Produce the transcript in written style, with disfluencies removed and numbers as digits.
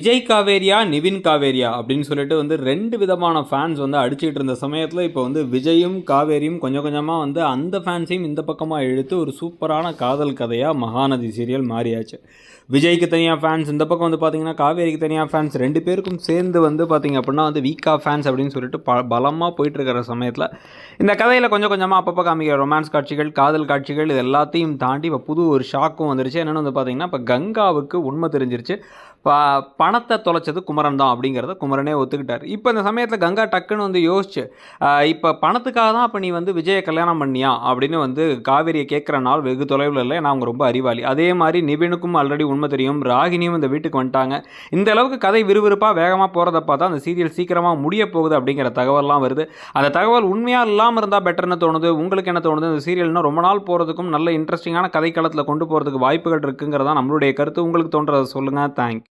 விஜய் காவேரியா, நிவின் காவேரியா அப்படின்னு சொல்லிட்டு வந்து 2 விதமான ஃபேன்ஸ் வந்து அடிச்சுக்கிட்டு இருந்த சமயத்தில் இப்போ வந்து விஜயும் காவேரியும் கொஞ்சம் கொஞ்சமாக வந்து அந்த ஃபேன்ஸையும் இந்த பக்கமாக இழுத்து ஒரு சூப்பரான காதல் கதையாக மகாநதி சீரியல் மாறியாச்சு. விஜய்க்கு தனியாக ஃபேன்ஸ், இந்த பக்கம் வந்து பார்த்தீங்கன்னா காவேரிக்கு தனியாக ஃபேன்ஸ், 2 பேருக்கும் சேர்ந்து வந்து பார்த்தீங்க அப்படின்னா வந்து வீக்கா ஃபேன்ஸ் அப்படின்னு சொல்லிட்டு பலமாக போயிட்டுருக்கிற சமயத்தில் இந்த கதையில் கொஞ்சம் கொஞ்சமாக அப்பப்போ காமிக்கிற ரொமான்ஸ் காட்சிகள், காதல் காட்சிகள் இது எல்லாத்தையும் தாண்டி இப்போ புது ஒரு ஷாக்கும் வந்துருச்சு. என்னென்னு வந்து பார்த்தீங்கன்னா இப்போ கங்காவுக்கு உண்மை தெரிஞ்சிருச்சு. பணத்தை தொலைச்சது குமரன் தான் அப்படிங்கிறத குமரனே ஒத்துக்கிட்டார். இப்போ இந்த சமயத்தில் கங்கா டக்குன்னு வந்து யோசிச்சு, இப்போ பணத்துக்காக தான் இப்போ நீ வந்து விஜயை கல்யாணம் பண்ணியா அப்படின்னு வந்து காவேரியை கேட்குற நாள் வெகு தொலைவில் இல்லை. நான் அவங்க ரொம்ப அறிவாளி. அதே மாதிரி நிவினுக்கும் ஆல்ரெடி உண்மை தெரியும், ராகினியும் இந்த வீட்டுக்கு வந்துட்டாங்க. இந்த அளவுக்கு கதை விறுவிறுப்பாக வேகமாக போகிறத பார்த்தா அந்த சீரியல் சீக்கிரமாக முடிய போகுது அப்படிங்கிற தகவல்லாம் வருது. அந்த தகவல் உண்மையாக இல்லாமல் இருந்தால் பெட்டர்னு தோணுது. உங்களுக்கு என்ன தோணுது? இந்த சீரியல்னால் ரொம்ப நாள் போகிறதுக்கும் நல்ல இன்ட்ரெஸ்டிங்கான கதைக்களத்தில் கொண்டு போகிறதுக்கு வாய்ப்புகள் இருக்குங்கிறதா நம்மளுடைய கருத்து. உங்களுக்கு தோன்றதை சொல்லுங்கள். தேங்க்ஸ்.